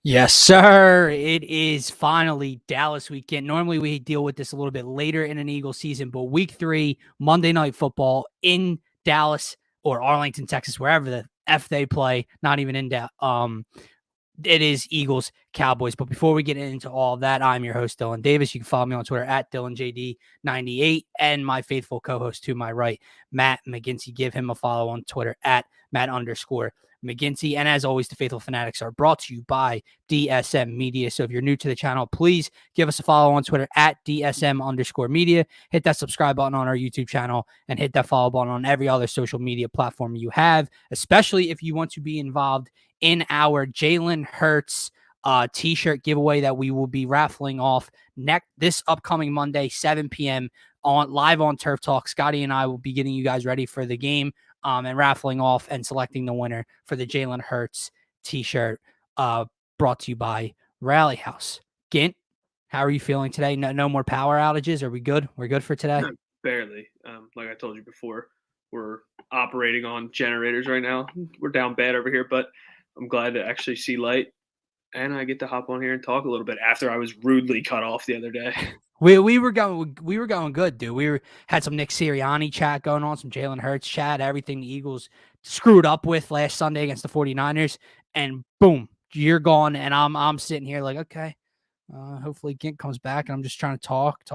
Yes, sir. It is finally Dallas weekend. Normally we deal with this a little bit later in an Eagles season, but week 3, Monday Night Football in Dallas or Arlington, Texas, wherever the F they play, not even in Dallas. It is Eagles Cowboys. But before we get into all of that, I'm your host, Dylan Davis. You can follow me on Twitter at DylanJD98 and my faithful co-host to my right, Matt McGinty. Give him a follow on Twitter at Matt_McGinty. And as always, the Phaithful Phanatics are brought to you by DSM Media. So if you're new to the channel, please give us a follow on Twitter at DSM_media. Hit that subscribe button on our YouTube channel and hit that follow button on every other social media platform you have, especially if you want to be involved in our Jalen Hurts t-shirt giveaway that we will be raffling off this upcoming Monday, 7 p.m. live on Turf Talk. Scotty and I will be getting you guys ready for the game and raffling off and selecting the winner for the Jalen Hurts t-shirt brought to you by Rally House. Gint, how are you feeling today? No more power outages. Are we good? We're good for today? Barely. Like I told you before, we're operating on generators right now. We're down bad over here, but I'm glad to actually see light, and I get to hop on here and talk a little bit after I was rudely cut off the other day. We were going good, dude. Had some Nick Sirriani chat going on, some Jalen Hurts chat, everything the Eagles screwed up with last Sunday against the 49ers, and boom, you're gone, and I'm sitting here like, okay, hopefully Gint comes back, and I'm just trying to talk.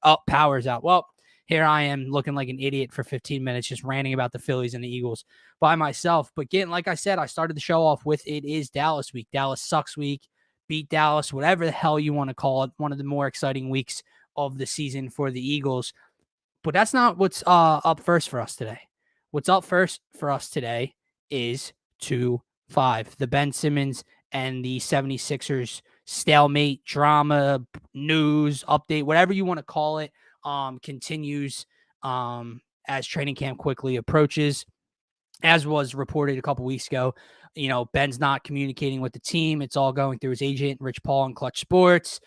Oh, power's out. Well, here I am looking like an idiot for 15 minutes, just ranting about the Phillies and the Eagles by myself. But Gint, like I said, I started the show off with it is Dallas week. Dallas sucks week. Beat Dallas, whatever the hell you want to call it. One of the more exciting weeks of the season for the Eagles. But that's not what's up first for us today. What's up first for us today is 2-5. The Ben Simmons and the 76ers stalemate, drama, news, update, whatever you want to call it, continues as training camp quickly approaches. As was reported a couple weeks ago, Ben's not communicating with the team. It's all going through his agent, Rich Paul in Clutch Sports.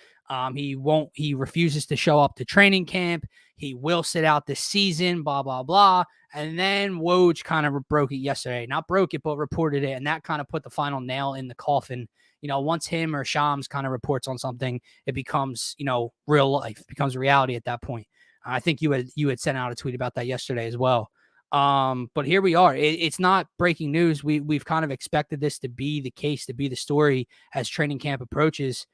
He refuses to show up to training camp. He will sit out this season, blah, blah, blah. And then Woj kind of broke it yesterday. Not broke it, but reported it. And that kind of put the final nail in the coffin. Once him or Shams kind of reports on something, it becomes, real life, it becomes reality at that point. I think you had sent out a tweet about that yesterday as well. But here we are. It's not breaking news. We've kind of expected this to be the case, to be the story as training camp approaches.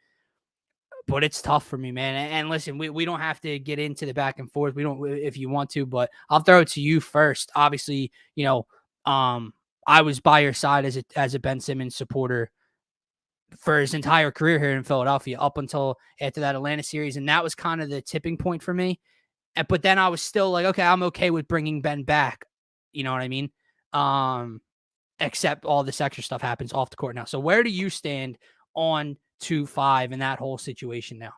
But it's tough for me, man. And listen, we don't have to get into the back and forth. We don't, if you want to, but I'll throw it to you first. Obviously, I was by your side as a Ben Simmons supporter for his entire career here in Philadelphia up until after that Atlanta series. And that was kind of the tipping point for me. But then I was still like, okay, I'm okay with bringing Ben back. You know what I mean? Except all this extra stuff happens off the court now. So where do you stand on 2-5 in that whole situation now?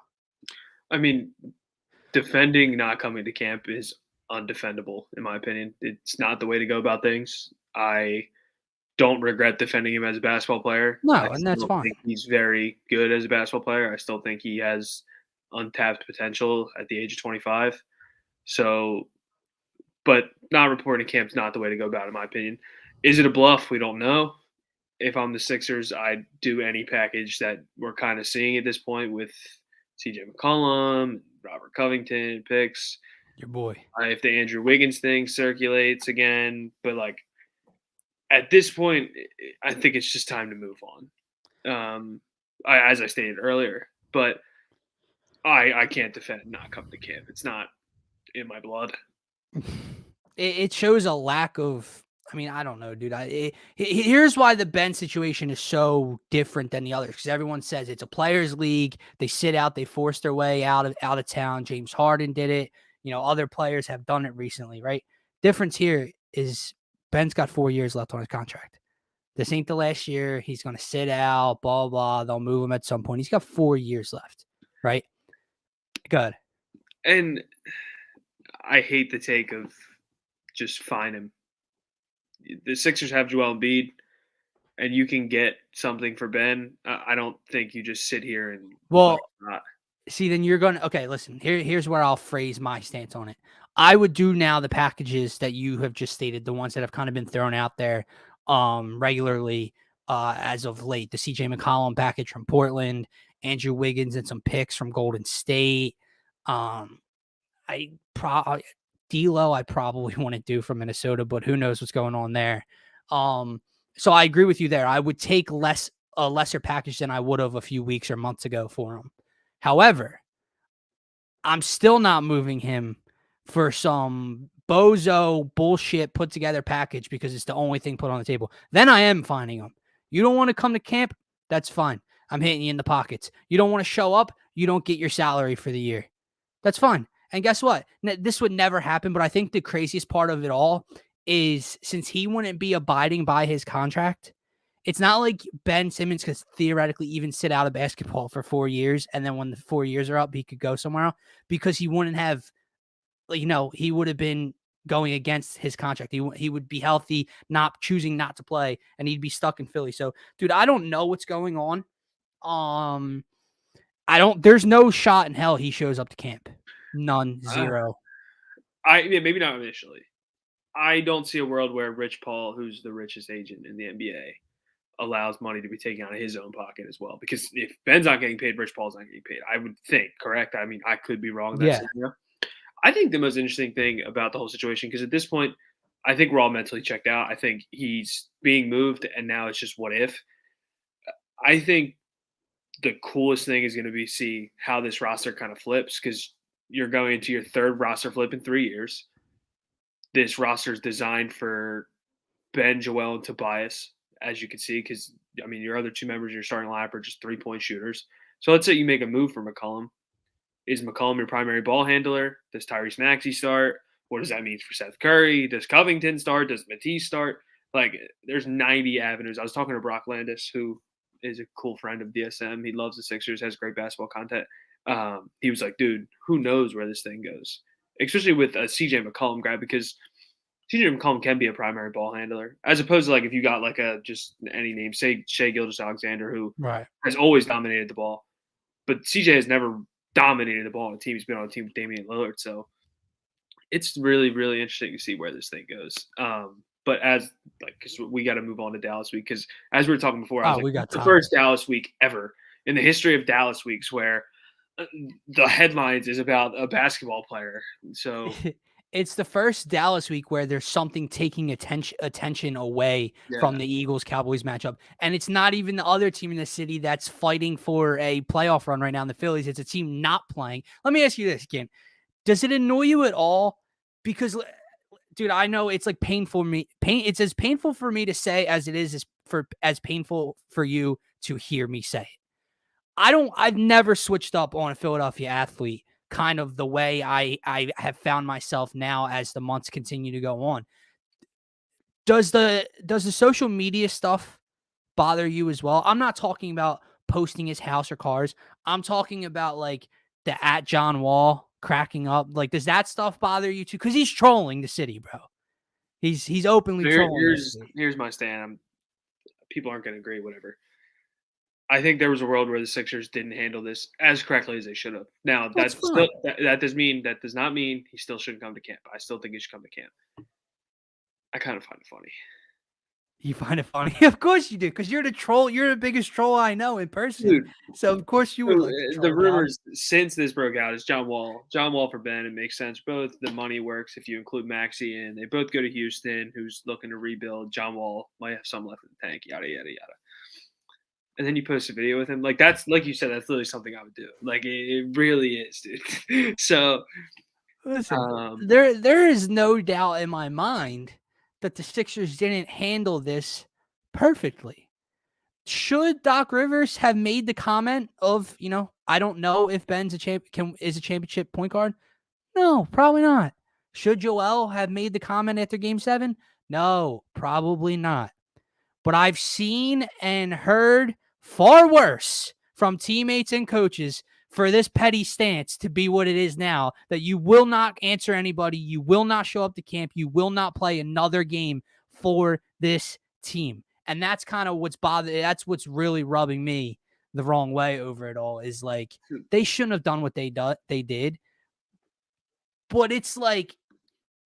I mean, defending not coming to camp is undefendable, in my opinion. It's not the way to go about things. I don't regret defending him as a basketball player. No, and that's fine. Think he's very good as a basketball player. I still think he has untapped potential at the age of 25. So, but not reporting camp's not the way to go about it, in my opinion. Is it a bluff? We don't know. If I'm the Sixers, I'd do any package that we're kind of seeing at this point with CJ McCollum, Robert Covington picks. Your boy. If the Andrew Wiggins thing circulates again. But, at this point, I think it's just time to move on, as I stated earlier. But I can't defend not coming to camp. It's not in my blood. It shows a lack of, I don't know, dude. Here's why the Ben situation is so different than the others, because everyone says it's a players' league. They sit out, they force their way out of town. James Harden did it. Other players have done it recently, right? Difference here is Ben's got 4 years left on his contract. This ain't the last year. He's going to sit out, blah, blah. They'll move him at some point. He's got 4 years left, right? Good. And I hate the take of just fine him. The Sixers have Joel Embiid, and you can get something for Ben. I don't think you just sit here and see. Then you're going to okay. Listen, here's where I'll phrase my stance on it. I would do now the packages that you have just stated, the ones that have kind of been thrown out there regularly as of late. The CJ McCollum package from Portland, Andrew Wiggins, and some picks from Golden State. D'Lo I probably want to do from Minnesota, but who knows what's going on there. So I agree with you there. I would take a lesser package than I would have a few weeks or months ago for him. However, I'm still not moving him for some bozo bullshit put together package because it's the only thing put on the table. Then I am finding him. You don't want to come to camp? That's fine. I'm hitting you in the pockets. You don't want to show up? You don't get your salary for the year. That's fine. And guess what? This would never happen, but I think the craziest part of it all is since he wouldn't be abiding by his contract, it's not like Ben Simmons could theoretically even sit out of basketball for 4 years, and then when the 4 years are up, he could go somewhere else because he wouldn't have, he would have been going against his contract. He would be healthy, not choosing not to play, and he'd be stuck in Philly. So, dude, I don't know what's going on. There's no shot in hell he shows up to camp. None, zero. Maybe not initially. I don't see a world where Rich Paul, who's the richest agent in the NBA, allows money to be taken out of his own pocket as well. Because if Ben's not getting paid, Rich Paul's not getting paid. I would think, correct? I mean, I could be wrong. I think the most interesting thing about the whole situation, because at this point, I think we're all mentally checked out. I think he's being moved, and now it's just what if. I think the coolest thing is going to be see how this roster kind of flips, because you're going into your third roster flip in 3 years. This roster is designed for Ben, Joel, and Tobias, as you can see, because, I mean, your other two members of your starting lineup are just three-point shooters. So let's say you make a move for McCollum. Is McCollum your primary ball handler? Does Tyrese Maxey start? What does that mean for Seth Curry? Does Covington start? Does Matisse start? Like, there's 90 avenues. I was talking to Brock Landis, who is a cool friend of DSM. He loves the Sixers, has great basketball content. He was like, dude, who knows where this thing goes? Especially with a CJ McCollum grab, because CJ McCollum can be a primary ball handler, as opposed to like if you got like just any name, say Shai Gilgeous-Alexander, who has always dominated the ball, but CJ has never dominated the ball on a team. He's been on a team with Damian Lillard, so it's really, really interesting to see where this thing goes. But because we got to move on to Dallas week, because as we were talking before, I was like, the first Dallas week ever in the history of Dallas weeks where the headlines is about a basketball player. So it's the first Dallas week where there's something taking attention away from the Eagles-Cowboys matchup. And it's not even the other team in the city that's fighting for a playoff run right now in the Phillies. It's a team not playing. Let me ask you this, again. Does it annoy you at all? Because, dude, I know it's like painful for me. It's as painful for me to say as it is as painful for you to hear me say it. I've never switched up on a Philadelphia athlete kind of the way I have found myself now as the months continue to go on. Does the social media stuff bother you as well? I'm not talking about posting his house or cars. I'm talking about like the @John Wall cracking up. Like, does that stuff bother you too? Because he's trolling the city, bro. He's openly trolling. Here's my stand. People aren't going to agree, whatever. I think there was a world where the Sixers didn't handle this as correctly as they should have. Now, that does not mean he still shouldn't come to camp. I still think he should come to camp. I kind of find it funny. You find it funny? Of course you do, because you're the troll. You're the biggest troll I know in person. Dude, so of course you would. Like the rumors since this broke out is John Wall. John Wall for Ben. It makes sense. Both the money works if you include Maxey, and they both go to Houston, who's looking to rebuild. John Wall might have some left in the tank. Yada yada yada. And then you post a video with him. Like, that's, like you said, that's literally something I would do. Like, it really is, dude. So, listen, there is no doubt in my mind that the Sixers didn't handle this perfectly. Should Doc Rivers have made the comment of, I don't know if Ben's is a championship point guard? No, probably not. Should Joel have made the comment after Game 7? No, probably not. But I've seen and heard far worse from teammates and coaches for this petty stance to be what it is now, that you will not answer anybody, you will not show up to camp, you will not play another game for this team. And that's kind of that's what's really rubbing me the wrong way over it all, is like, they shouldn't have done what they did. But it's like,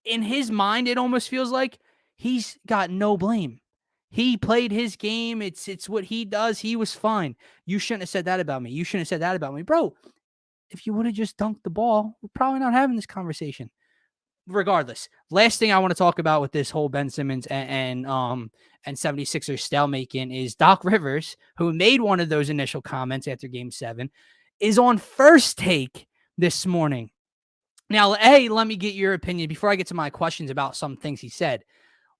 in his mind, it almost feels like he's got no blame. He played his game. It's what he does. He was fine. You shouldn't have said that about me. You shouldn't have said that about me, bro. If you would have just dunked the ball, we're probably not having this conversation. Regardless, last thing I want to talk about with this whole Ben Simmons and 76ers stalemate is Doc Rivers, who made one of those initial comments after Game 7, is on First Take this morning. Now, hey, let me get your opinion before I get to my questions about some things he said.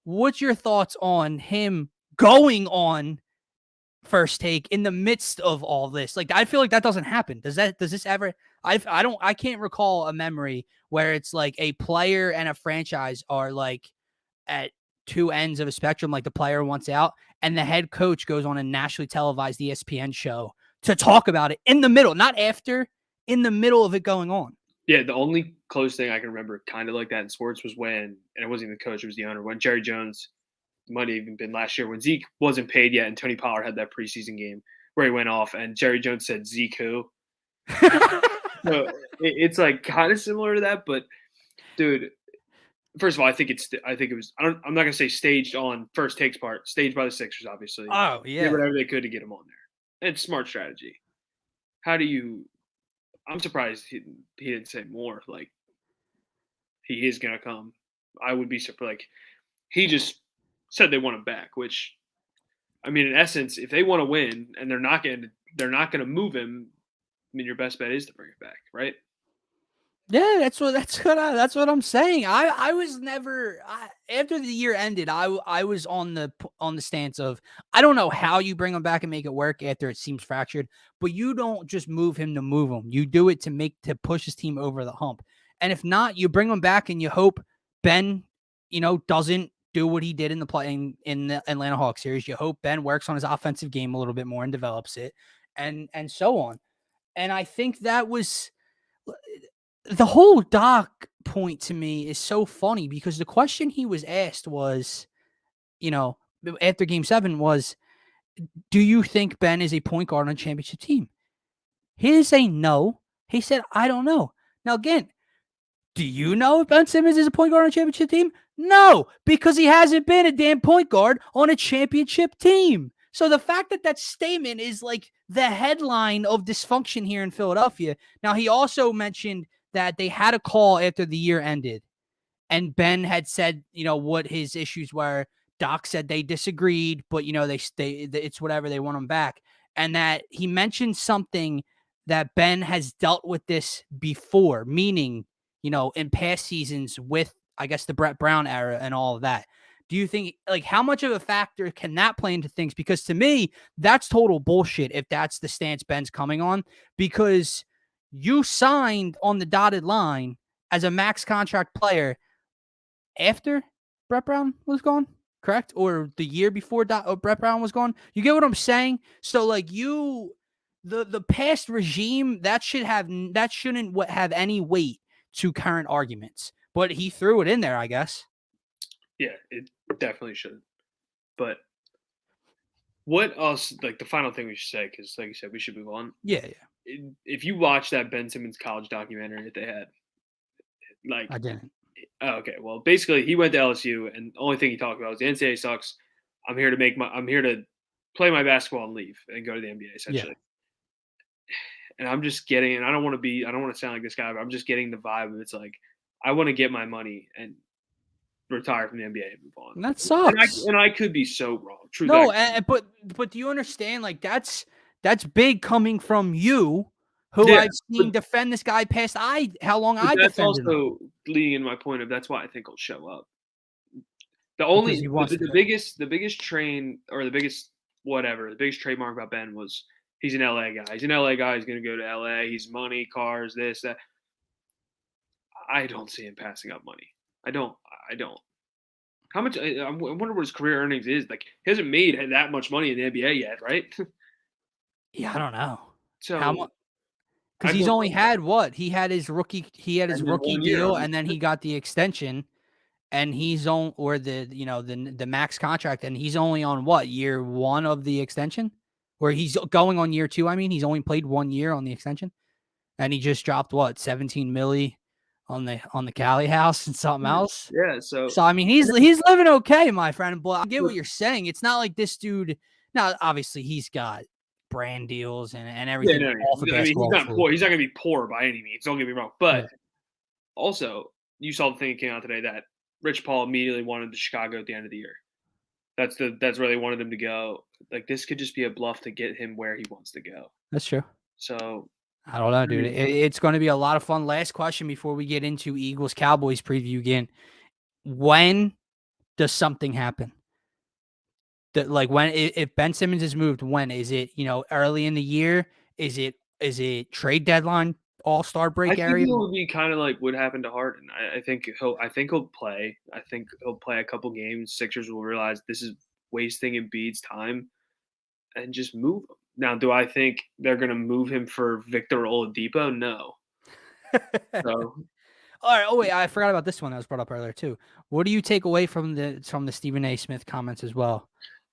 What's your thoughts on him going on First Take in the midst of all this? Like, I feel like that doesn't happen. Does this ever? I can't recall a memory where it's like a player and a franchise are like at two ends of a spectrum. Like the player wants out, and the head coach goes on a nationally televised ESPN show to talk about it in the middle, not after, in the middle of it going on. Yeah, the only close thing I can remember kind of like that in sports was when, and it wasn't even the coach, it was the owner, when Jerry Jones, might have even been last year, when Zeke wasn't paid yet and Tony Pollard had that preseason game where he went off and Jerry Jones said, Zeke who? So it's like kind of similar to that, but dude, first of all, I think it was, I'm not going to say staged on First Take's part, staged by the Sixers, obviously. Oh, yeah. Did whatever they could to get him on there. And it's smart strategy. I'm surprised he didn't say more. Like, he is going to come. I would be surprised. Like, he just said they want him back, which, I mean, in essence, if they want to win and they're not going to move him, I mean, your best bet is to bring it back, right? Yeah, that's what I'm saying. I was never after the year ended. I was on the stance of I don't know how you bring him back and make it work after it seems fractured, but you don't just move him to move him. You do it to push his team over the hump. And if not, you bring him back and you hope Ben, doesn't do what he did in the Atlanta Hawks series. You hope Ben works on his offensive game a little bit more and develops it, and so on. And I think that was. The whole Doc point to me is so funny because the question he was asked was, after Game 7 was, do you think Ben is a point guard on a championship team? He didn't say no. He said, I don't know. Now, again, do you know if Ben Simmons is a point guard on a championship team? No, because he hasn't been a damn point guard on a championship team. So the fact that statement is like the headline of dysfunction here in Philadelphia. Now, he also mentioned that they had a call after the year ended, and Ben had said, what his issues were. Doc said they disagreed, but it's whatever, they want him back, and that he mentioned something that Ben has dealt with this before, meaning in past seasons with I guess the Brett Brown era and all of that. Do you think how much of a factor can that play into things? Because to me, that's total bullshit if that's the stance Ben's coming on, because you signed on the dotted line as a max contract player after Brett Brown was gone, correct? Or the year before Brett Brown was gone. You get what I'm saying? So the past regime, that shouldn't have any weight to current arguments. But he threw it in there, I guess. Yeah, it definitely should. But what else, the final thing we should say, because like you said, we should move on. Yeah. If you watch that Ben Simmons college documentary that they had, I didn't. Okay, well, basically he went to LSU, and the only thing he talked about was the NCAA sucks. I'm here to play my basketball and leave and go to the NBA essentially. Yeah. And I'm just getting, and I don't want to sound like this guy, but I'm just getting the vibe of it's like I want to get my money and retire from the NBA and move on. And that sucks. And I could be so wrong. True. No, but do you understand? That's big coming from you, who I've seen defend this guy past how long I defended him. That's also leading in my point of that's why I think he'll show up. The biggest trademark about Ben was he's an LA guy. He's an LA guy. He's going to go to LA. He's money, cars, this, that. I don't see him passing up money. I don't. How much? I wonder what his career earnings is. Like, he hasn't made that much money in the NBA yet, right? Yeah, I don't know. So how much? Because he's only had what? He had his rookie deal, and then he got the extension, and he's on the max contract, and he's only on what, year 1 of the extension, or he's going on year 2. I mean, he's only played 1 year on the extension, and he just dropped what, 17 milli on the Cali house and something else. Yeah, so I mean, he's living okay, my friend. But I get what you're saying. It's not like this dude. Now, obviously, he's got brand deals and yeah, everything no, off of I mean, he's basketball. not poor. He's not gonna be poor by any means. Don't get me wrong. But Yeah. also, you saw the thing that came out today that Rich Paul immediately wanted to Chicago at the end of the year. That's where they wanted him to go. Like, this could just be a bluff to get him where he wants to go. That's true. So I don't know, dude. It's going to be a lot of fun. Last question before we get into Eagles Cowboys preview again. When does something happen? Like when if Ben Simmons is moved, when is it? Early in the year? Is it trade deadline, All-Star I break think area? it will be kind of like what happened to Harden. I think he'll play. I think he'll play a couple games. Sixers will realize this is wasting Embiid's time and just move him. Now, do I think they're going to move him for Victor Oladipo? No. So All right. Oh wait, I forgot about this one that was brought up earlier too. What do you take away from the Stephen A. Smith comments as well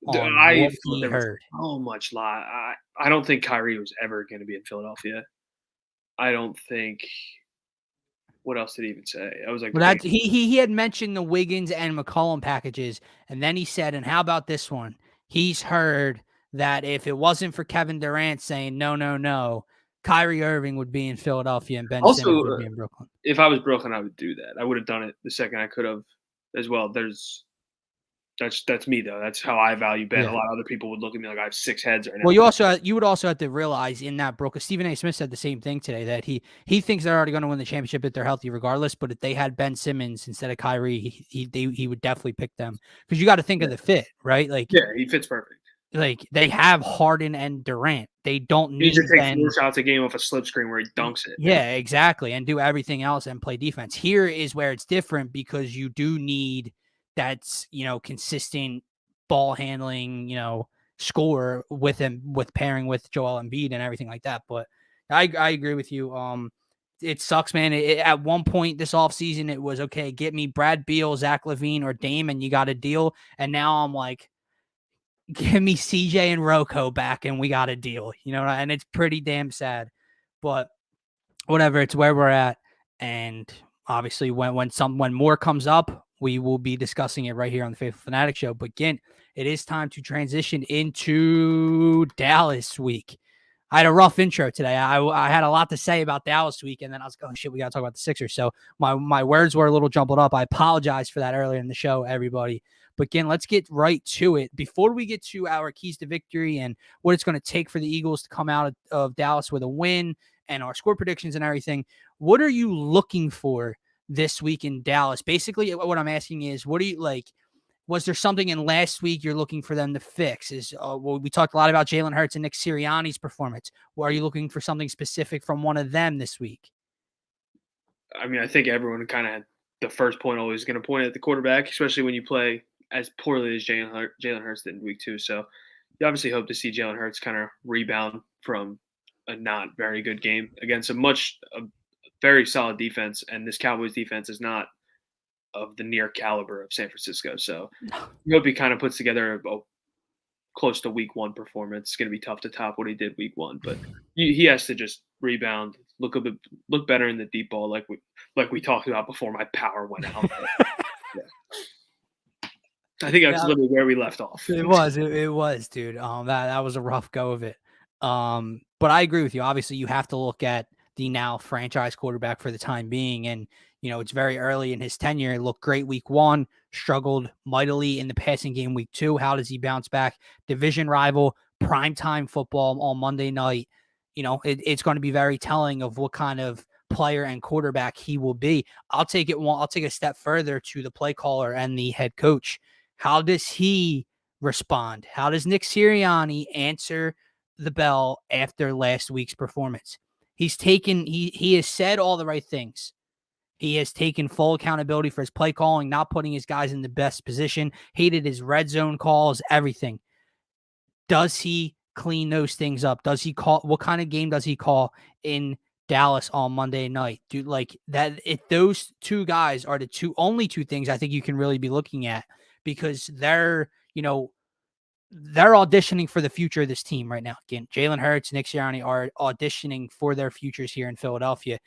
on I what thought he there was heard? so much lie. I don't think Kyrie was ever going to be in Philadelphia. I don't think. What else did he even say? I was like, Well, that he had mentioned the Wiggins and McCollum packages, and then he said, "And how about this one? He's heard that if it wasn't for Kevin Durant saying no, no, no, Kyrie Irving would be in Philadelphia and Ben Simmons would be in Brooklyn." if I was Brooklyn, I would do that. I would have done it the second I could have as well. That's me though. That's how I value Ben. Yeah. A lot of other people would look at me like I have 6 heads right now. Well, you would also have to realize in that Brooklyn, Stephen A. Smith said the same thing today that he thinks they're already going to win the championship if they're healthy, regardless. But if they had Ben Simmons instead of Kyrie, he would definitely pick them because you got to think of the fit, right? Like, yeah, he fits perfect. Like they have Harden and Durant. They don't He need just take Ben. 4 shots a game off a slip screen where he dunks it. Yeah, exactly, and do everything else and play defense. Here is where it's different because you do need that's consistent ball handling, score with him with pairing with Joel Embiid and everything like that. But I agree with you. It sucks, man. At one point this offseason, it was okay. Get me Brad Beal, Zach LaVine, or Dame, and you got a deal. And now I'm like, give me CJ and Rocco back and we got a deal, and it's pretty damn sad, but whatever, it's where we're at. And obviously when more comes up, we will be discussing it right here on the Phaithful Phanatics show. But again, it is time to transition into Dallas week. I had a rough intro today. I had a lot to say about Dallas week, and then I was going, shit, we got to talk about the Sixers. So my words were a little jumbled up. I apologize for that earlier in the show, everybody. But again, let's get right to it. Before we get to our keys to victory and what it's going to take for the Eagles to come out of Dallas with a win and our score predictions and everything, what are you looking for this week in Dallas? Basically, what I'm asking is, what do you like? Was there something in last week you're looking for them to fix? We talked a lot about Jalen Hurts and Nick Sirianni's performance. Well, are you looking for something specific from one of them this week? I mean, I think everyone kind of the first point always going to point at the quarterback, especially when you play as poorly as Jalen Hurts did in week 2. So you obviously hope to see Jalen Hurts kind of rebound from a not very good game against a very solid defense. And this Cowboys defense is not of the near caliber of San Francisco. So you hope he kind of puts together a close to week 1 performance. It's going to be tough to top what he did week 1, but he has to just rebound, look better in the deep ball, like we talked about before my power went out. Yeah. I think that's literally where we left off. It was, dude. That was a rough go of it. But I agree with you. Obviously, you have to look at the now franchise quarterback for the time being, and it's very early in his tenure. He looked great week 1, struggled mightily in the passing game week 2. How does he bounce back? Division rival, primetime football on Monday night. It's going to be very telling of what kind of player and quarterback he will be. I'll take a step further to the play caller and the head coach. How does he respond? How does Nick Sirianni answer the bell after last week's performance? He has said all the right things. He has taken full accountability for his play calling, not putting his guys in the best position, hated his red zone calls, everything. Does he clean those things up? Does he call? What kind of game does he call in Dallas on Monday night? Dude, like that, if those two guys are the only two things I think you can really be looking at, because they're auditioning for the future of this team right now. Again, Jalen Hurts, Nick Sirianni are auditioning for their futures here in Philadelphia.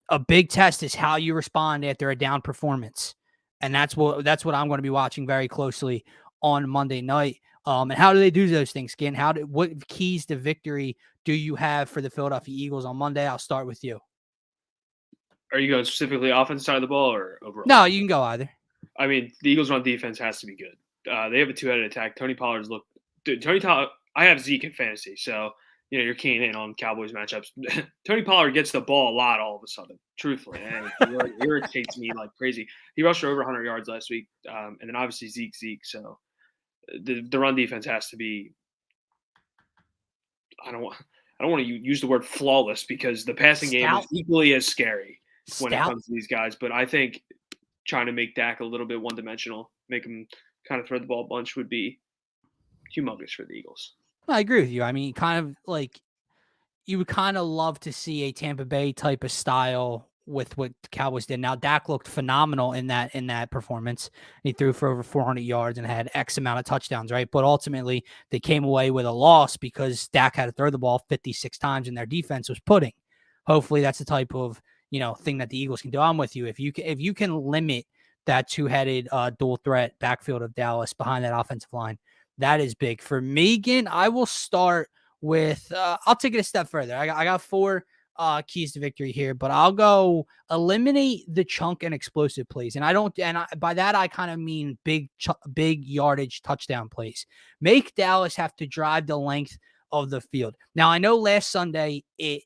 a big test is how you respond after a down performance. And that's what I'm going to be watching very closely on Monday night. And how do they do those things, Skin? What keys to victory do you have for the Philadelphia Eagles on Monday? I'll start with you. Are you going specifically offensive side of the ball or overall? No, you can go either. I mean, the Eagles' run defense has to be good. They have a two-headed attack. Tony Pollard's Tony Pollard. I have Zeke in fantasy, so you're keying in on Cowboys matchups. Tony Pollard gets the ball a lot all of a sudden. Truthfully, and it irritates me like crazy. He rushed for over 100 yards last week, and then obviously Zeke. So the run defense has to be. I don't want to use the word flawless because the passing game is equally as scary when it comes to these guys. But I think trying to make Dak a little bit one-dimensional, make him kind of throw the ball a bunch would be humongous for the Eagles. I agree with you. I mean, kind of like you would kind of love to see a Tampa Bay type of style with what the Cowboys did. Now, Dak looked phenomenal in that performance. He threw for over 400 yards and had X amount of touchdowns, right? But ultimately, they came away with a loss because Dak had to throw the ball 56 times and their defense was pudding. Hopefully, that's the type of thing that the Eagles can do. I'm with you. If you can limit that two-headed dual threat backfield of Dallas behind that offensive line, that is big. For me, again, I will start with I'll take it a step further. I got 4 keys to victory here, but I'll go eliminate the chunk and explosive plays. And by that, I kind of mean big yardage touchdown plays. Make Dallas have to drive the length of the field. Now, I know last Sunday it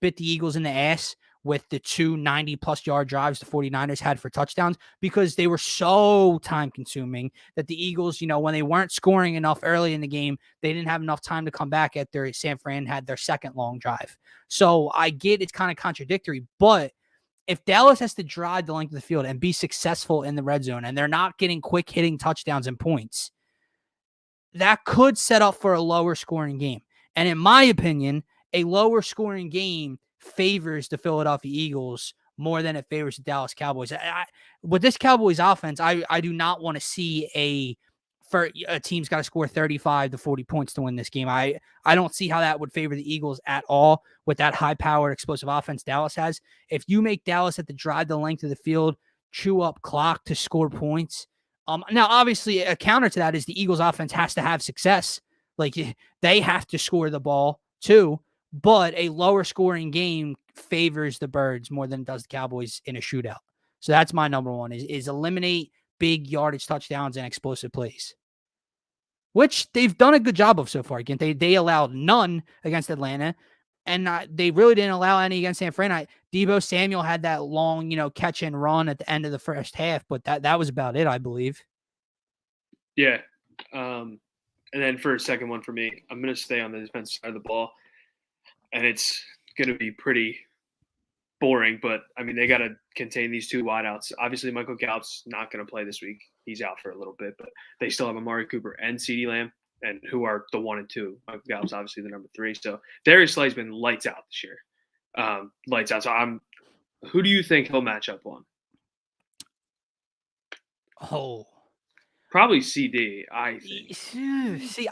bit the Eagles in the ass with the 2 90-plus yard drives the 49ers had for touchdowns because they were so time-consuming that the Eagles, when they weren't scoring enough early in the game, they didn't have enough time to come back after San Fran had their second long drive. So I get it's kind of contradictory, but if Dallas has to drive the length of the field and be successful in the red zone and they're not getting quick-hitting touchdowns and points, that could set up for a lower-scoring game. And in my opinion, a lower-scoring game favors the Philadelphia Eagles more than it favors the Dallas Cowboys. With this Cowboys offense, I do not want to see a team's got to score 35 to 40 points to win this game. I don't see how that would favor the Eagles at all with that high-powered, explosive offense Dallas has. If you make Dallas have to drive the length of the field, chew up clock to score points. Now, obviously, a counter to that is the Eagles offense has to have success. Like, they have to score the ball too. But a lower scoring game favors the Birds more than it does the Cowboys in a shootout. So that's my number one is eliminate big yardage touchdowns and explosive plays, which they've done a good job of so far. Again, they allowed none against Atlanta, and they really didn't allow any against San Fran. Deebo Samuel had that long, catch and run at the end of the first half, but that was about it, I believe. Yeah. And then for a second one for me, I'm going to stay on the defensive side of the ball. And it's going to be pretty boring, but, I mean, they got to contain these 2 wideouts. Obviously, Michael Gallup's not going to play this week. He's out for a little bit, but they still have Amari Cooper and CeeDee Lamb, and who are the 1 and 2. Michael Gallup's obviously the number 3. So Darius Slay's been lights out this year. Lights out. So who do you think he'll match up on? Oh. Probably CD, I think. See,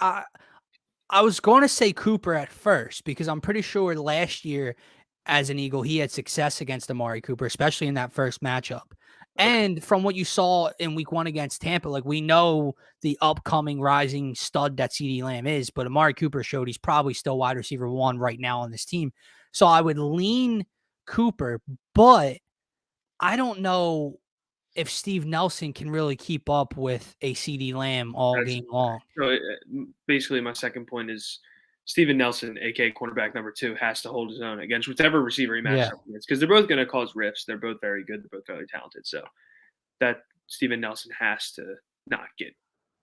I was going to say Cooper at first because I'm pretty sure last year as an Eagle, he had success against Amari Cooper, especially in that first matchup. And from what you saw in week 1 against Tampa, like we know the upcoming rising stud that CeeDee Lamb is, but Amari Cooper showed he's probably still wide receiver 1 right now on this team. So I would lean Cooper, but I don't know if Steve Nelson can really keep up with a CeeDee Lamb all game long. So basically, my second point is Steven Nelson, a.k.a. cornerback number 2, has to hold his own against whichever receiver he matches up against because they're both going to cause rifts. They're both very good. They're both very talented. So that Steven Nelson has to not get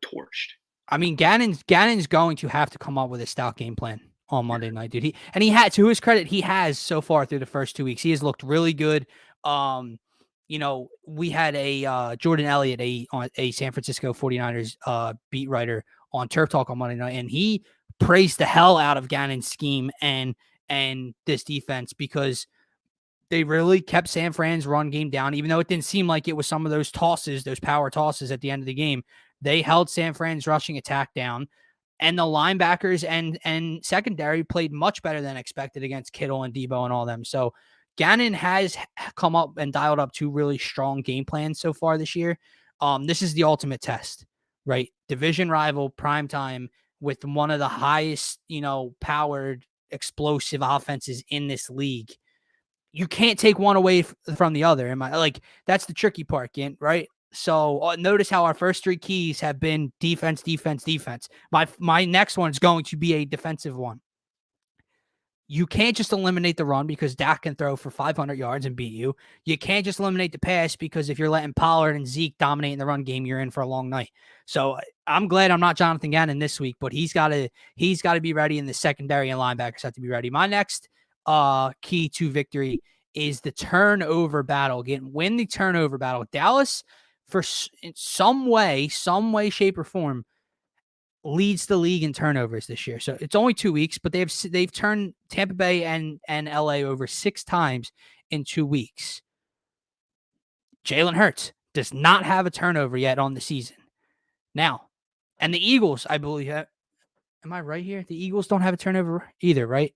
torched. I mean, Gannon's going to have to come up with a stout game plan on Monday night, dude. He had, to his credit, he has so far through the first 2 weeks. He has looked really good. We had a Jordan Elliott, a San Francisco 49ers beat writer on Turf Talk on Monday night, and he praised the hell out of Gannon's scheme and this defense because they really kept San Fran's run game down, even though it didn't seem like it was some of those tosses, those power tosses at the end of the game. They held San Fran's rushing attack down, and the linebackers and secondary played much better than expected against Kittle and Debo and all them. So Gannon has come up and dialed up 2 really strong game plans so far this year. This is the ultimate test, right? Division rival, primetime, with one of the highest, powered, explosive offenses in this league. You can't take one away from the other. That's the tricky part, Gint, right? So notice how our first 3 keys have been defense, defense, defense. My next one is going to be a defensive one. You can't just eliminate the run because Dak can throw for 500 yards and beat you. You can't just eliminate the pass because if you're letting Pollard and Zeke dominate in the run game, you're in for a long night. So I'm glad I'm not Jonathan Gannon this week, but he's got to be ready, and the secondary and linebackers have to be ready. My next key to victory is the turnover battle. Again, win the turnover battle. Dallas, in some way, shape, or form, leads the league in turnovers this year. So it's only 2 weeks, but they've turned Tampa Bay and LA over 6 times in 2 weeks. Jalen Hurts does not have a turnover yet on the season. Now, and the Eagles, I believe, am I right here? The Eagles don't have a turnover either, right?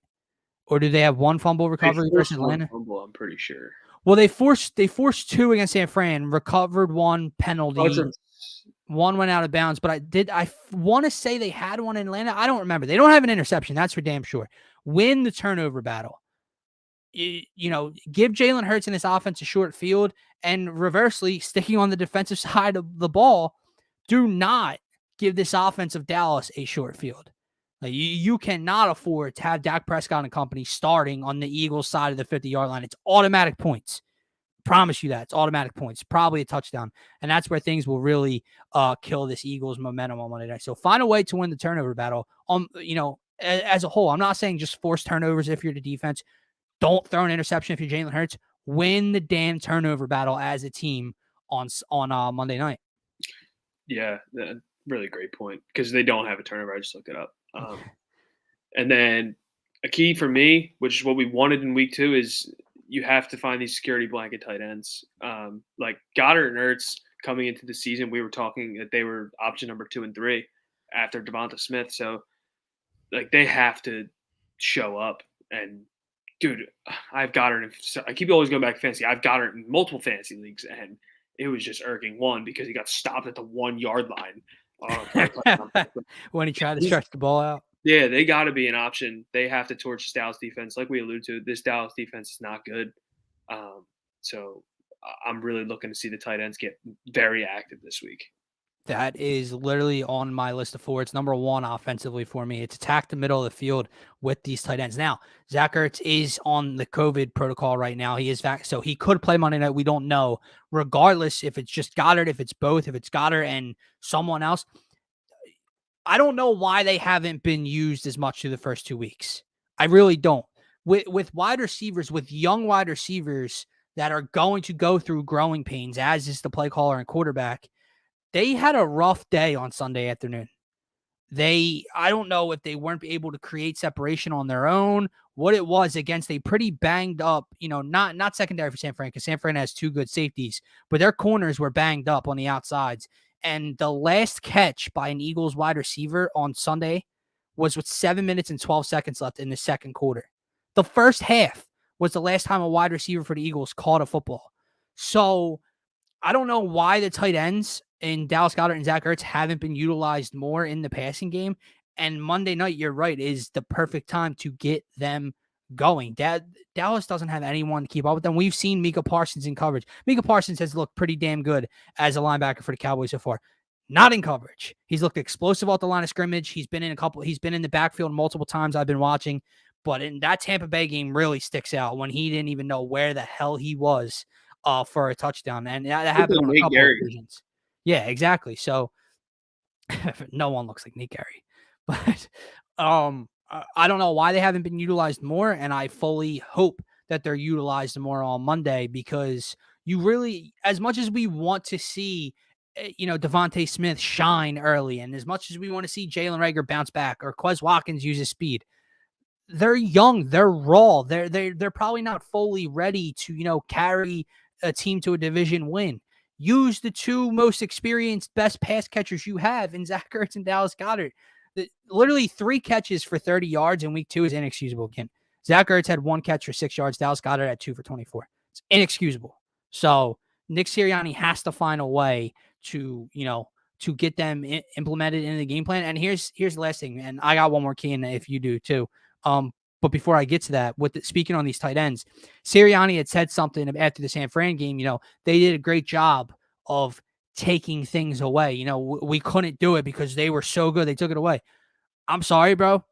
Or do they have one fumble recovery versus Atlanta? Fumble, I'm pretty sure. Well, they forced 2 against San Fran, recovered 1 penalty. One went out of bounds, but I want to say they had one in Atlanta. I don't remember. They don't have an interception. That's for damn sure. Win the turnover battle. Give Jalen Hurts in this offense a short field, and reversely, sticking on the defensive side of the ball, do not give this offense of Dallas a short field. You cannot afford to have Dak Prescott and company starting on the Eagles side of the 50-yard line. It's automatic points. Promise you that. It's automatic points, probably a touchdown. And that's where things will really kill this Eagles momentum on Monday night. So find a way to win the turnover battle. As a whole, I'm not saying just force turnovers if you're the defense. Don't throw an interception if you're Jalen Hurts. Win the damn turnover battle as a team on Monday night. Yeah, really great point, because they don't have a turnover. I just looked it up. And then a key for me, which is what we wanted in week 2, is you have to find these security blanket tight ends. Like Goddard and Ertz coming into the season, we were talking that they were option number 2 and 3 after Devonta Smith. So they have to show up. And dude, I've Goddard. I keep always going back to fantasy. I've Goddard in multiple fantasy leagues, and it was just irking. One, because he got stopped at the 1-yard line when he tried to stretch the ball out. Yeah, they got to be an option. They have to torch this Dallas defense. Like we alluded to, this Dallas defense is not good. So I'm really looking to see the tight ends get very active this week. That is literally on my list of 4. It's number 1 offensively for me. It's attack the middle of the field with these tight ends. Now, Zach Ertz is on the COVID protocol right now. He is back, so he could play Monday night. We don't know. Regardless, if it's just Goddard, if it's both, if it's Goddard and someone else, I don't know why they haven't been used as much through the first 2 weeks. I really don't. With wide receivers, with young wide receivers that are going to go through growing pains, as is the play caller and quarterback, they had a rough day on Sunday afternoon. I don't know if they weren't able to create separation on their own, what it was against a pretty banged up, not secondary for San Fran, because San Fran has 2 good safeties, but their corners were banged up on the outsides. And the last catch by an Eagles wide receiver on Sunday was with 7 minutes and 12 seconds left in the second quarter. The first half was the last time a wide receiver for the Eagles caught a football. So I don't know why the tight ends in Dallas Goedert and Zach Ertz haven't been utilized more in the passing game. And Monday night, you're right, is the perfect time to get them going. Dallas doesn't have anyone to keep up with them. We've seen Micah Parsons in coverage. Micah Parsons has looked pretty damn good as a linebacker for the Cowboys so far. Not in coverage. He's looked explosive off the line of scrimmage. He's been in the backfield multiple times I've been watching. But in that Tampa Bay game really sticks out when he didn't even know where the hell he was for a touchdown. And that happened on a couple of occasions. Yeah, exactly. So no one looks like Nick Gary. But I don't know why they haven't been utilized more, and I fully hope that they're utilized more on Monday, because you really, as much as we want to see, Devontae Smith shine early, and as much as we want to see Jalen Reagor bounce back or Quez Watkins use his speed, they're young, they're raw, they're probably not fully ready to carry a team to a division win. Use the 2 most experienced, best pass catchers you have in Zach Ertz and Dallas Goedert. Literally 3 catches for 30 yards in week 2 is inexcusable again. Zach Ertz had 1 catch for 6 yards. Dallas Goedert had 2 for 24. It's inexcusable. So Nick Sirianni has to find a way to, to get them implemented in the game plan. And here's the last thing, and I got one more key in if you do too. But before I get to that, speaking on these tight ends, Sirianni had said something after the San Fran game. They did a great job of taking things away. We couldn't do it because they were so good. They took it away. I'm sorry, bro.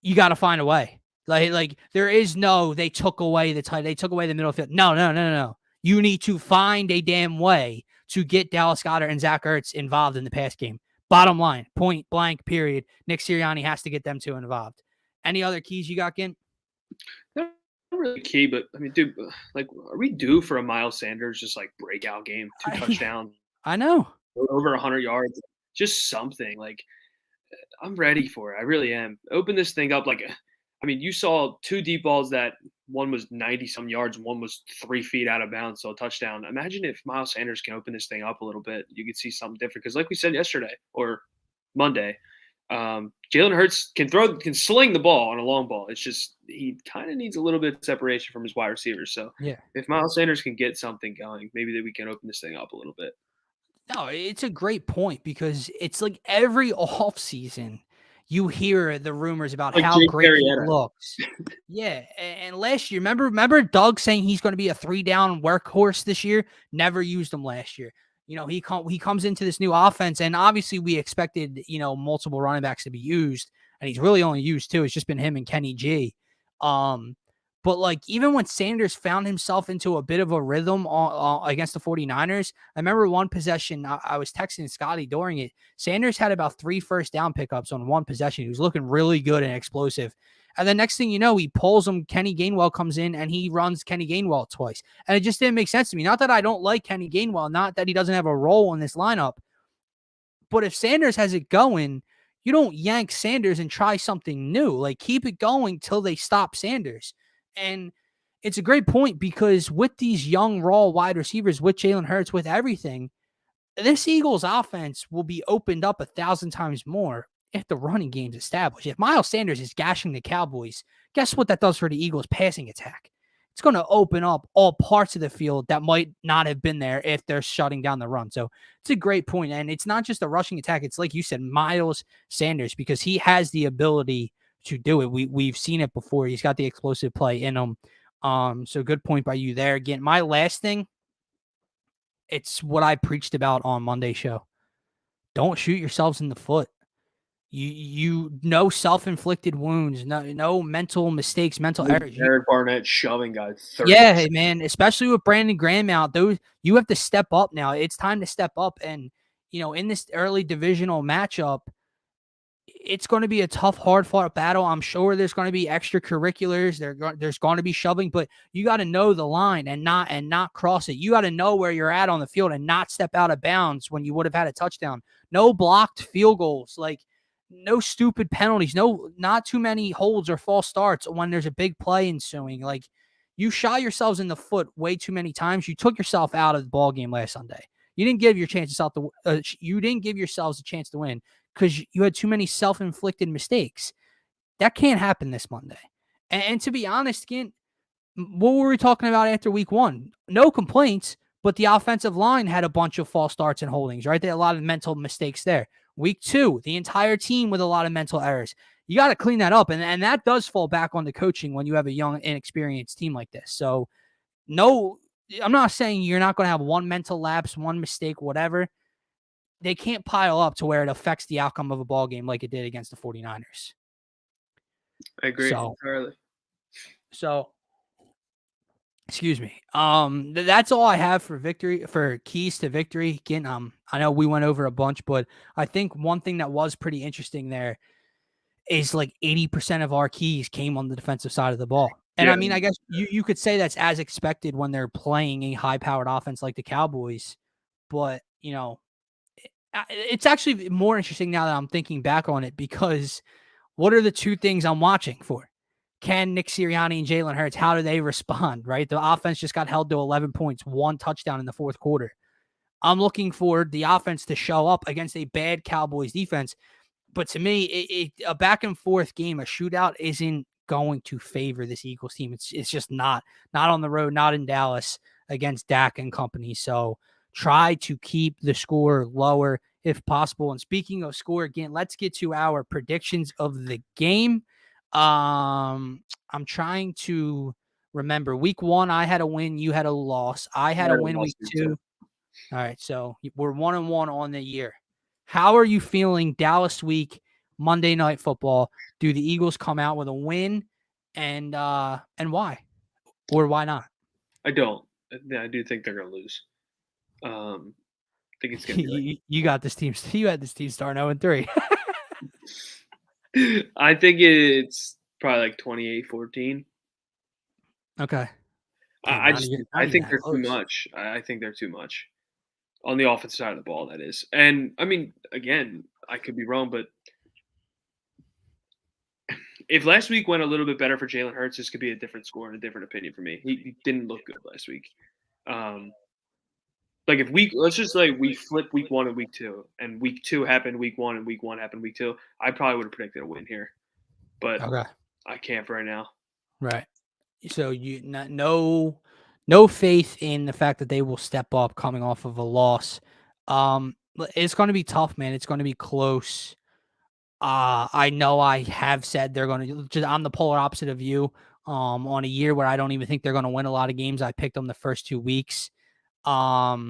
You got to find a way. Like there is no, they took away they took away the middle field. No. You need to find a damn way to get Dallas Goedert and Zach Ertz involved in the pass game. Bottom line, point blank, period. Nick Sirianni has to get them two involved. Any other keys you got, Gint? Not really key, but I mean, dude, are we due for a Miles Sanders just breakout game, 2 touchdowns? I know. Over 100 yards, just something. I'm ready for it. I really am. Open this thing up. You saw 2 deep balls that one was 90-some yards, one was 3 feet out of bounds, so a touchdown. Imagine if Miles Sanders can open this thing up a little bit. You could see something different. Because like we said yesterday or Monday, Jalen Hurts can sling the ball on a long ball. It's just he kind of needs a little bit of separation from his wide receivers. So yeah, if Miles Sanders can get something going, maybe that we can open this thing up a little bit. No, it's a great point because it's like every offseason you hear the rumors about how Jake great he Arrieta looks. Yeah, and last year, remember Doug saying he's going to be a 3-down workhorse this year? Never used him last year. He comes into this new offense, and obviously we expected, multiple running backs to be used, and he's really only used 2. It's just been him and Kenny G. But even when Sanders found himself into a bit of a rhythm against the 49ers, I remember one possession, I was texting Scotty during it. Sanders had about 3 first-down pickups on one possession. He was looking really good and explosive. And the next thing you know, he pulls him. Kenny Gainwell comes in, and he runs Kenny Gainwell twice. And it just didn't make sense to me. Not that I don't like Kenny Gainwell, not that he doesn't have a role in this lineup. But if Sanders has it going, you don't yank Sanders and try something new. Keep it going till they stop Sanders. And it's a great point because with these young, raw wide receivers, with Jalen Hurts, with everything, this Eagles offense will be opened up 1,000 times more if the running game's established. If Miles Sanders is gashing the Cowboys, guess what that does for the Eagles' passing attack? It's going to open up all parts of the field that might not have been there if they're shutting down the run. So it's a great point. And it's not just a rushing attack. It's like you said, Miles Sanders, because he has the ability to do it. We've seen it before. He's got the explosive play in him. So good point by you there. Again, my last thing, it's what I preached about on Monday's show. Don't shoot yourselves in the foot. You no self-inflicted wounds, no mental mistakes, mental errors. Eric Barnett shoving guys. Yeah, man, especially with Brandon Graham out, you have to step up now. It's time to step up, and in this early divisional matchup, it's going to be a tough, hard-fought battle. I'm sure there's going to be extracurriculars. There's going to be shoving, but you got to know the line and not cross it. You got to know where you're at on the field and not step out of bounds when you would have had a touchdown. No blocked field goals, no stupid penalties, not too many holds or false starts when there's a big play ensuing. You shot yourselves in the foot way too many times. You took yourself out of the ball game last Sunday. You didn't give you didn't give yourselves a chance to win because you had too many self-inflicted mistakes. That can't happen this Monday. And to be honest, again, what were we talking about after week 1? No complaints, but the offensive line had a bunch of false starts and holdings, right? There had a lot of mental mistakes there. Week 2, the entire team with a lot of mental errors. You got to clean that up. And that does fall back on the coaching when you have a young, inexperienced team like this. So, no, I'm not saying you're not going to have one mental lapse, one mistake, whatever. They can't pile up to where it affects the outcome of a ball game like it did against the 49ers. I agree entirely. So, excuse me. That's all I have for keys to victory. Again, I know we went over a bunch, but I think one thing that was pretty interesting there is 80% of our keys came on the defensive side of the ball. And yeah. I mean, I guess you could say that's as expected when they're playing a high-powered offense like the Cowboys, but it's actually more interesting now that I'm thinking back on it because what are the 2 things I'm watching for? Can Nick Sirianni and Jalen Hurts, how do they respond, right? The offense just got held to 11 points, 1 touchdown in the 4th quarter. I'm looking for the offense to show up against a bad Cowboys defense. But to me, a back and forth game, a shootout isn't going to favor this Eagles team. It's just not on the road, not in Dallas against Dak and company. So try to keep the score lower if possible. And speaking of score, again, let's get to our predictions of the game. I'm trying to remember. Week 1, I had a win, you had a loss. I had a win week 2. All right, so we're 1-1 on the year. How are you feeling Dallas week, Monday Night Football? Do the Eagles come out with a win, and why? Or why not? I don't. I do think they're going to lose. I think it's going to be you got this team. You had this team starting 0-3. I think it's probably like 28-14. Okay. I think they're too much. I think they're too much on the offensive side of the ball, that is. And, I mean, again, I could be wrong, but if last week went a little bit better for Jalen Hurts, this could be a different score and a different opinion for me. He didn't look good last week. Like if let's just like we flip week 1 and week 2, and week 2 happened week 1 and week 1 happened week 2, I probably would have predicted a win here, but okay. I can't right now. Right. So no faith in the fact that they will step up coming off of a loss. It's going to be tough, man. It's going to be close. I know I have said they're going to. I'm the polar opposite of you. On a year where I don't even think they're going to win a lot of games, I picked them the first 2 weeks. But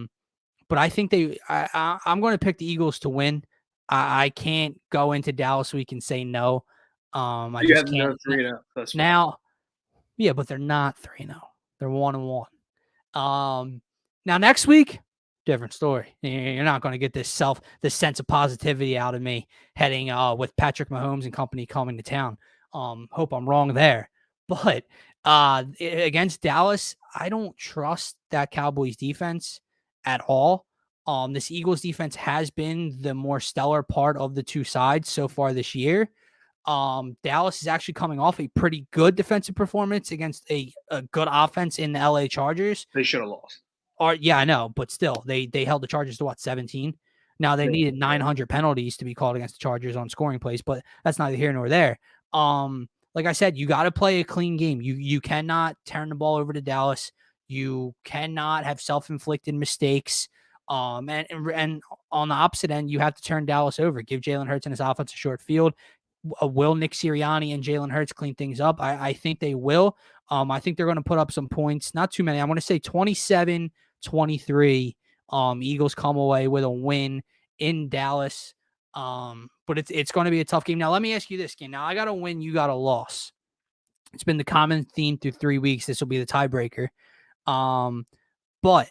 I think I'm going to pick the Eagles to win. I can't go into Dallas week and say no. I just can't. 3-0. That's now, yeah, but they're not 3-0. They're 1-1. Now next week, different story. You're not going to get this sense of positivity out of me heading with Patrick Mahomes and company coming to town. Hope I'm wrong there. But against Dallas, I don't trust that Cowboys defense at all. This Eagles defense has been the more stellar part of the two sides so far this year. Dallas is actually coming off a pretty good defensive performance against a good offense in the LA Chargers. They should have lost. Yeah, I know, but still, they held the Chargers to 17. Now they needed 900 penalties to be called against the Chargers on scoring plays, but that's neither here nor there. Like I said, you got to play a clean game. You cannot turn the ball over to Dallas. You cannot have self-inflicted mistakes. And on the opposite end, you have to turn Dallas over. Give Jalen Hurts and his offense a short field. Will Nick Sirianni and Jalen Hurts clean things up? I think they will. I think they're going to put up some points. Not too many. I want to say 27-23. Eagles come away with a win in Dallas. But it's going to be a tough game. Now, let me ask you this game. Now, I got a win. You got a loss. It's been the common theme through 3 weeks. This will be the tiebreaker. But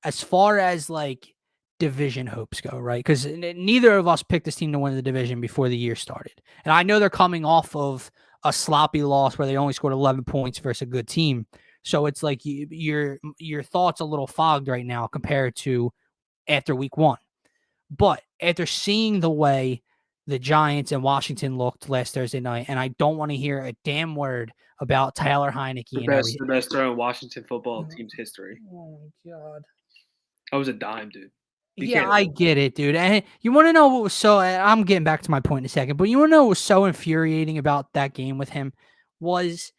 as far as like division hopes go, right? Because neither of us picked this team to win the division before the year started. And I know they're coming off of a sloppy loss where they only scored 11 points versus a good team. So it's like your thoughts a little fogged right now compared to after week 1. But after seeing the way the Giants and Washington looked last Thursday night, and I don't want to hear a damn word about Tyler Heineke. The best throw in Washington football team's history. Oh, my God. That was a dime, dude. I get it, dude. And you want to know what was so – I'm getting back to my point in a second, but you want to know what was so infuriating about that game with him was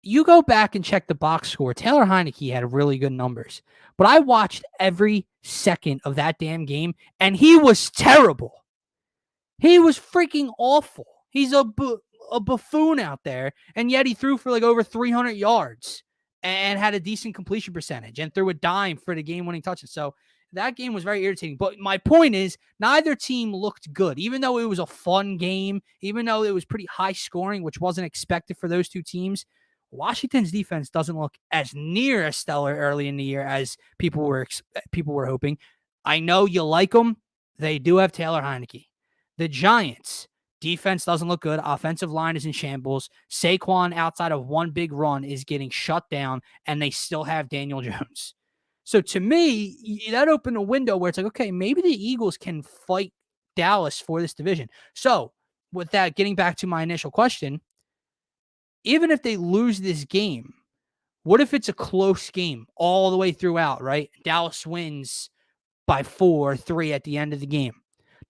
you go back and check the box score. Taylor Heineke had really good numbers, but I watched every second of that damn game, and he was terrible. He was freaking awful. He's a buffoon out there, and yet he threw for like over 300 yards and had a decent completion percentage and threw a dime for the game-winning touchdown. So that game was very irritating. But my point is, neither team looked good. Even though it was a fun game, even though it was pretty high scoring, which wasn't expected for those two teams, Washington's defense doesn't look as near as stellar early in the year as people were hoping. I know you like them. They do have Taylor Heineke. The Giants, defense doesn't look good. Offensive line is in shambles. Saquon, outside of one big run, is getting shut down, and they still have Daniel Jones. So to me, that opened a window where it's like, okay, maybe the Eagles can fight Dallas for this division. So with that, getting back to my initial question, even if they lose this game, what if it's a close game all the way throughout, right? Dallas wins by 4-3 at the end of the game.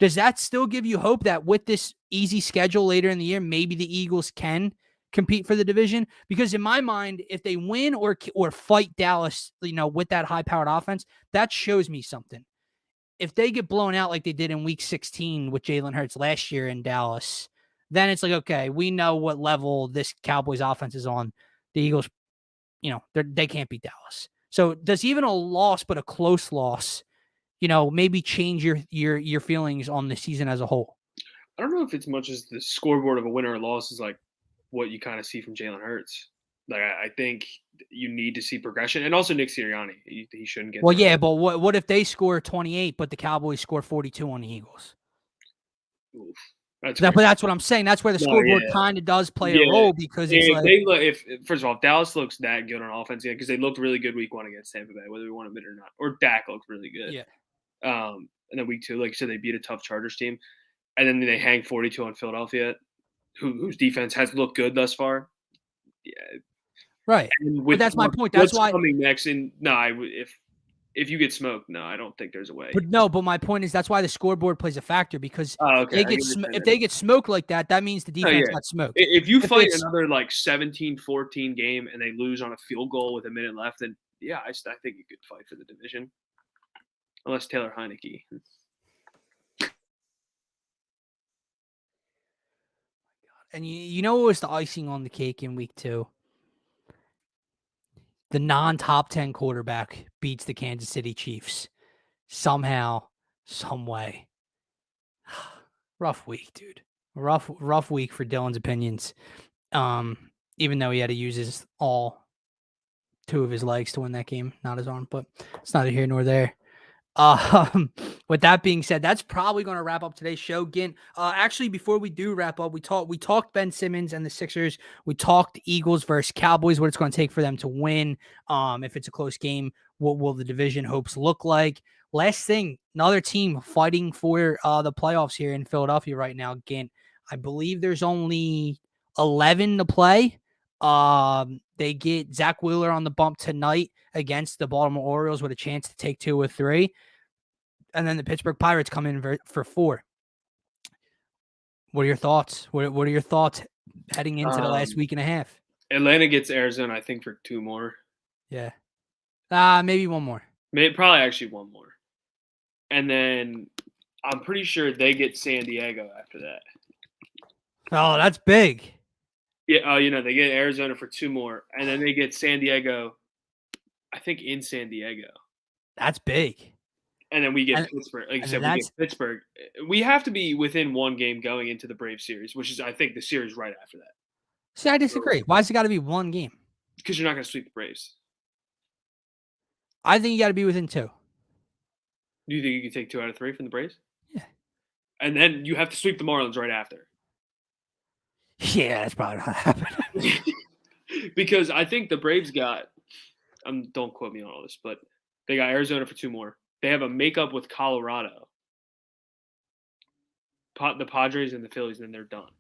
Does that still give you hope that with this easy schedule later in the year, maybe the Eagles can compete for the division, because in my mind, if they win or fight Dallas, with that high-powered offense, that shows me something. If they get blown out like they did in Week 16 with Jalen Hurts last year in Dallas, then it's like, okay, we know what level this Cowboys offense is on. The Eagles, they can't beat Dallas. So does even a loss, but a close loss, maybe change your feelings on the season as a whole? I don't know if it's much as the scoreboard of a win or a loss is like what you kind of see from Jalen Hurts. Like I think you need to see progression, and also Nick Sirianni. He shouldn't get. Well, yeah, but what if they score 28, but the Cowboys score 42 on the Eagles? Oof, but that's what I'm saying. That's where the scoreboard kind of does play a role, because it's if first of all, if Dallas looks that good on offense, because they looked really good Week 1 against Tampa Bay, whether we want to admit it or not, or Dak looked really good. Yeah. And then Week 2, like you said, they beat a tough Chargers team, and then they hang 42 on Philadelphia, whose defense has looked good thus far. Yeah. Right. But that's my point. That's why coming next. And if you get smoked, no, I don't think there's a way. But my point is that's why the scoreboard plays a factor, because if they get smoked like that, that means the defense got smoked. If you fight another like 17-14 game and they lose on a field goal with a minute left, then I think you could fight for the division, unless Taylor Heineke. And what was the icing on the cake in Week 2? The non-top 10 quarterback beats the Kansas City Chiefs somehow, some way. Rough week, dude. Rough week for Dylan's opinions. Even though he had to use two of his legs to win that game, not his arm, but it's neither here nor there. With that being said, that's probably going to wrap up today's show. Gint, actually, before we do wrap up, we talked Ben Simmons and the Sixers. We talked Eagles versus Cowboys, what it's going to take for them to win. If it's a close game, what will the division hopes look like? Last thing, another team fighting for the playoffs here in Philadelphia right now. Gint, I believe there's only 11 to play. They get Zach Wheeler on the bump tonight against the Baltimore Orioles with a chance to take 2 or 3. And then the Pittsburgh Pirates come in for 4. What are your thoughts? What are your thoughts heading into the last week and a half? Atlanta gets Arizona, I think, for 2 more. Yeah. Maybe 1 more. Probably actually 1 more. And then I'm pretty sure they get San Diego after that. Oh, that's big. Yeah, they get Arizona for 2 more, and then they get San Diego, I think, in San Diego. That's big. And then we get Pittsburgh. Like you said, we get Pittsburgh. We have to be within 1 game going into the Braves series, which is, I think, the series right after that. See, I disagree. Why has it got to be 1 game? Because you're not going to sweep the Braves. I think you got to be within 2. Do you think you can take 2 out of 3 from the Braves? Yeah. And then you have to sweep the Marlins right after. Yeah, that's probably not happening. Because I think the Braves got don't quote me on all this, but they got Arizona for 2 more. They have a makeup with Colorado, the Padres and the Phillies, and then they're done.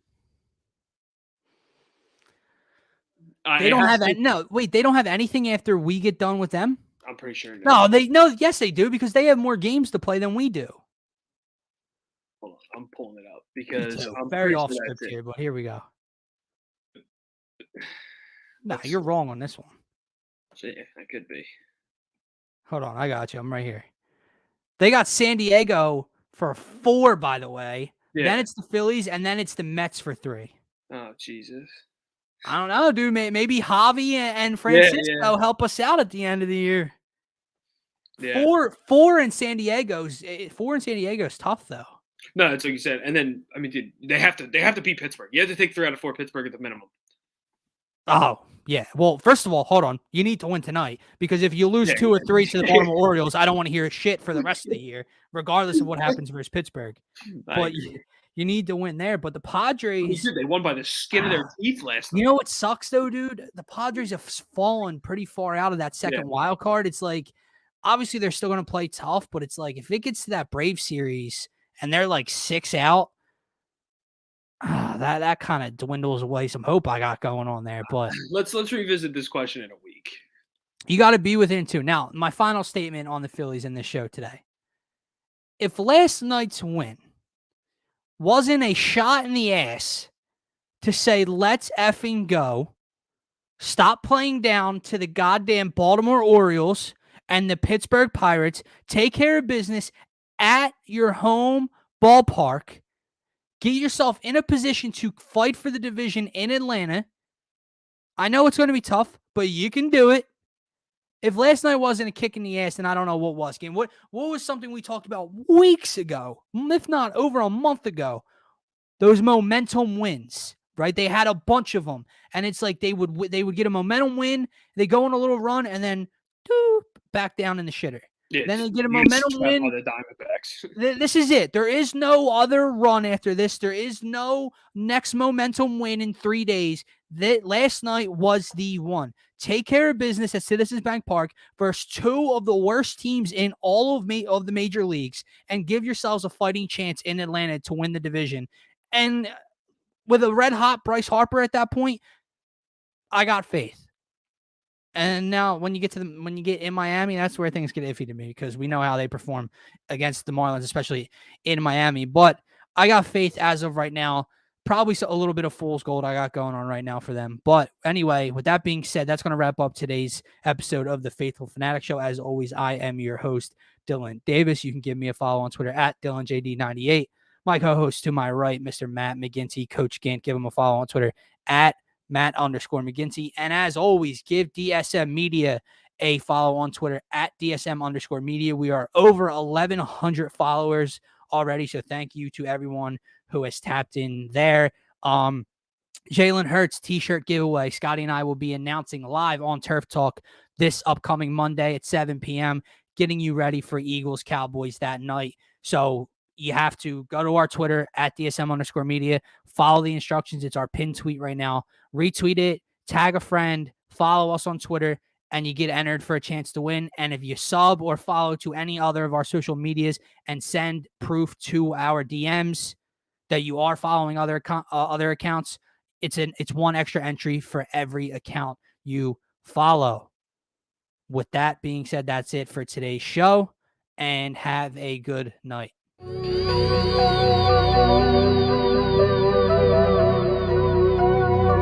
They don't have they don't have anything after we get done with them? I'm pretty sure. Yes, they do, because they have more games to play than we do. Hold on, I'm pulling it up because I'm very off script here, but here we go. Nah, you're wrong on this one. Yeah, that could be. Hold on, I got you. I'm right here. They got San Diego for 4, by the way. Yeah. Then it's the Phillies, and then it's the Mets for 3. Oh, Jesus. I don't know, dude. Maybe Javi and Francisco help us out at the end of the year. Yeah. 4 in San Diego's 4 in San Diego's tough, though. No, that's like you said. And then, I mean, dude, they have to beat Pittsburgh. You have to take 3 out of 4 Pittsburgh at the minimum. Oh, yeah. Well, first of all, hold on. You need to win tonight, because if you lose 2 or 3 to the Baltimore Orioles, I don't want to hear shit for the rest of the year, regardless of what happens versus Pittsburgh. But you need to win there. But the Padres, they won by the skin of their teeth last night. You know what sucks, though, dude? The Padres have fallen pretty far out of that second wild card. It's like, obviously, they're still going to play tough, but it's like, if it gets to that Brave series and they're like 6 out, that kind of dwindles away some hope I got going on there. But let's revisit this question in a week. You got to be within 2. Now, my final statement on the Phillies in this show today. If last night's win wasn't a shot in the ass to say, let's effing go. Stop playing down to the goddamn Baltimore Orioles and the Pittsburgh Pirates. Take care of business at your home ballpark. Get yourself in a position to fight for the division in Atlanta. I know it's going to be tough, but you can do it. If last night wasn't a kick in the ass, then I don't know what was. Game. What was something we talked about weeks ago, if not over a month ago? Those momentum wins, right? They had a bunch of them, and it's like they would get a momentum win, they go on a little run, and then back down in the shitter. Yeah, then they get a momentum win. By the Diamondbacks. This is it. There is no other run after this. There is no next momentum win in 3 days. Last night was the one. Take care of business at Citizens Bank Park versus two of the worst teams in all of the major leagues, and give yourselves a fighting chance in Atlanta to win the division. And with a red hot Bryce Harper at that point, I got faith. And now when you get in Miami, that's where things get iffy to me, because we know how they perform against the Marlins, especially in Miami. But I got faith as of right now. Probably a little bit of fool's gold I got going on right now for them. But anyway, with that being said, that's going to wrap up today's episode of the Phaithful Fanatic Show. As always, I am your host, Dylan Davis. You can give me a follow on Twitter at DylanJD98. My co-host to my right, Mr. Matt McGinty, Coach Gint. Give him a follow on Twitter at Matt_McGinty. And as always, give DSM Media a follow on Twitter at DSM_media. We are over 1,100 followers already, so thank you to everyone who has tapped in there. Jalen Hurts t-shirt giveaway. Scotty and I will be announcing live on Turf Talk this upcoming Monday at 7 p.m., getting you ready for Eagles Cowboys that night. So you have to go to our Twitter at DSM_media, follow the instructions. It's our pinned tweet right now. Retweet it, tag a friend, follow us on Twitter, and you get entered for a chance to win. And if you sub or follow to any other of our social medias and send proof to our DMs that you are following other accounts, it's one extra entry for every account you follow. With that being said, that's it for today's show, and have a good night.